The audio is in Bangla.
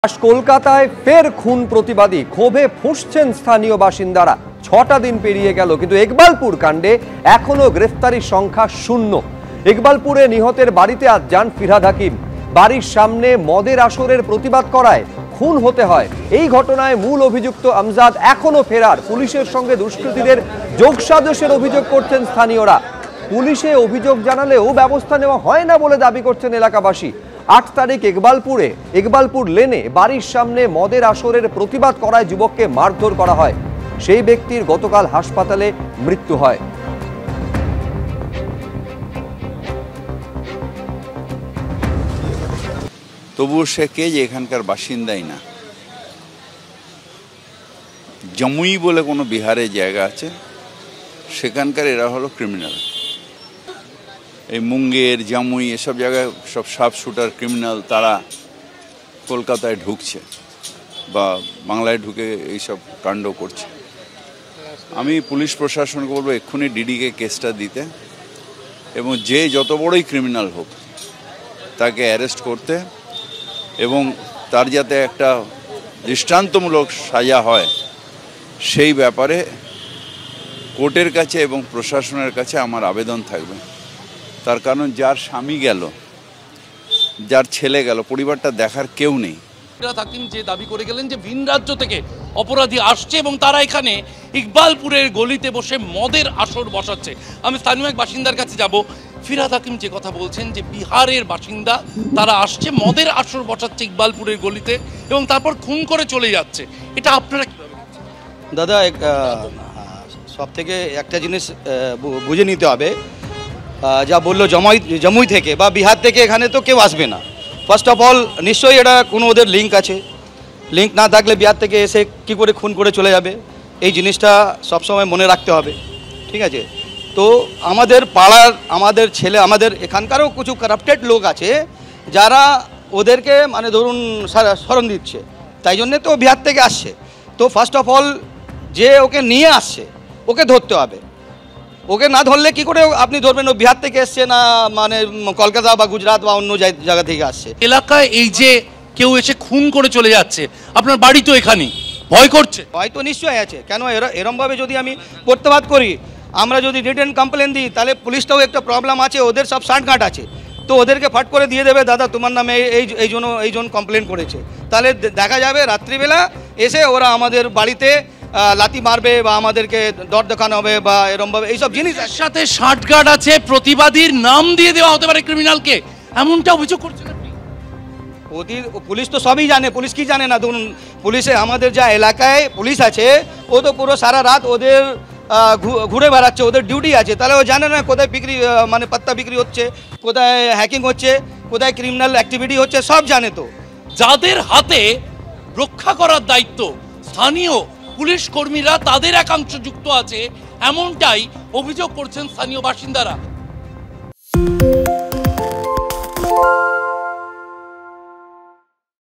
আজ কলকাতায় ফের খুন প্রতিবাদী ক্ষোভে ফুঁসছেন স্থানীয় বাসিন্দারা। ৬টা দিন পেরিয়ে গেল কিন্তু ইকবালপুর কাণ্ডে এখনো গ্রেফতারির সংখ্যা শূন্য। ইকবালপুরে নিহতের বাড়িতে আজ যান ফিরহাদ হাকিম। বাড়ির সামনে মদের আসরের প্রতিবাদ করায় খুন হতে হয়। এই ঘটনায় মূল অভিযুক্ত আমজাদ এখনো ফেরার। পুলিশের সঙ্গে দুষ্কৃতীদের যোগসাজশের অভিযোগ করছেন স্থানীয়রা। পুলিশে অভিযোগ জানালেও ব্যবস্থা নেওয়া হয় না বলে দাবি করছেন এলাকাবাসী। ৮ তারিখ ইকবালপুর লেনে বাড়ির সামনে মদের আসরের প্রতিবাদ করায় যুবককে মারধর করা হয়। সেই ব্যক্তির গতকাল হাসপাতালে মৃত্যু হয়। তবুও সে কে যে এখানকার বাসিন্দাই না। জমুই বলে কোনো বিহারে জায়গা আছে, সেখানকার এরা হলো ক্রিমিনাল। এই মুঙ্গের জামুই এসব জায়গায় সব শার্প শুটার ক্রিমিনাল তারা কলকাতায় ঢুকছে বা বাংলায় ঢুকে এইসব কাণ্ড করছে। আমি পুলিশ প্রশাসনকে বলবো এক্ষুনি ডিডিকে কেসটা দিতে এবং যে যত বড়ই ক্রিমিনাল হোক তাকে অ্যারেস্ট করতে এবং তার যাতে একটা দৃষ্টান্তমূলক সাজা হয় সেই ব্যাপারে কোর্টের কাছে এবং প্রশাসনের কাছে আমার আবেদন থাকবে। তার কারণ যার স্বামী গেল, যার ছেলে গেল, পরিবারটা দেখার কেউ নেই। ফিরহাদ হাকিম যে দাবি করে গেলেন যে ভিন রাজ্য থেকে অপরাধী আসছে এবং তারা এখানে ইকবালপুরের গলিতে বসে মদের আসর বসাচ্ছে। আমি স্থানীয় এক বাসিন্দার কাছে যাব। ফিরহাদ হাকিম যে কথা বলছেন যে বিহারের বাসিন্দা, তারা আসছে মদের আসর বসাচ্ছে ইকবালপুরের গলিতে এবং তারপর খুন করে চলে যাচ্ছে। এটা আপনারা কিভাবে? দাদা, সব থেকে একটা জিনিস বুঝে নিতে হবে, যা বললো জমুই থেকে বা বিহার থেকে এখানে তো কেউ আসবে না। ফার্স্ট অফ অল নিশ্চয়ই এটা কোনো ওদের লিঙ্ক আছে। লিঙ্ক না থাকলে বিহার থেকে এসে কি করে খুন করে চলে যাবে, এই জিনিসটা সবসময় মনে রাখতে হবে। ঠিক আছে? তো আমাদের পাড়ার আমাদের ছেলে, আমাদের এখানকারও কিছু কারাপ্টেড লোক আছে যারা ওদেরকে মানে ধরুন স্মরণ দিচ্ছে, তাই জন্যে তো বিহার থেকে আসছে। তো ফার্স্ট অফ অল যে ওকে নিয়ে আসছে ওকে ধরতে হবে। ওকে না ধরলে কি করে আপনি ধরবেন ও বিহার থেকে এসছে না মানে কলকাতা বা গুজরাট বা অন্য জায়গা থেকে আসছে। এলাকায় এই যে কেউ এসে খুন করে চলে যাচ্ছে, আপনার বাড়ি তো এখানেই, ভয় করছে? ভয় তো নিশ্চয়ই আছে। কেন এরমভাবে যদি আমি প্রতিবাদ করি, আমরা যদি রিটেন কমপ্লেন দিই, তাহলে পুলিশটাও একটা প্রবলেম আছে, ওদের সব শার্টঘাট আছে, তো ওদেরকে ফাট করে দিয়ে দেবে, দাদা তোমার নামে এই জন্য কমপ্লেন করেছে। তাহলে দেখা যাবে রাত্রিবেলা এসে ওরা আমাদের বাড়িতে লাথি মারবে বা আমাদেরকে দর দেখানো হবে বা এরমভাবে এইসব জিনিস। সাথে শার্টগার্ড আছে, প্রতিবাদীর নাম দিয়ে দেওয়া হতে পারে ক্রিমিনালকে, এমনটা অভিযোগ করছেন আপনি? পুলিশ তো সবই জানে, পুলিশ কি জানে না? ধরুন পুলিশে আমাদের যা এলাকায় পুলিশ আছে ও তো পুরো সারা রাত ওদের ঘুরে বেড়াচ্ছে, ওদের ডিউটি আছে। তাহলে ও জানে না কোথায় বিক্রি মানে পাত্তা বিক্রি হচ্ছে, কোথায় হ্যাকিং হচ্ছে, কোথায় ক্রিমিনাল অ্যাক্টিভিটি হচ্ছে, সব জানে। তো যাদের হাতে রক্ষা করার দায়িত্ব স্থানীয় পুলিশ কর্মীরা, তাদের একাংশ যুক্ত আছে, এমনটাই অভিযোগ করছেন স্থানীয় বাসিন্দারা।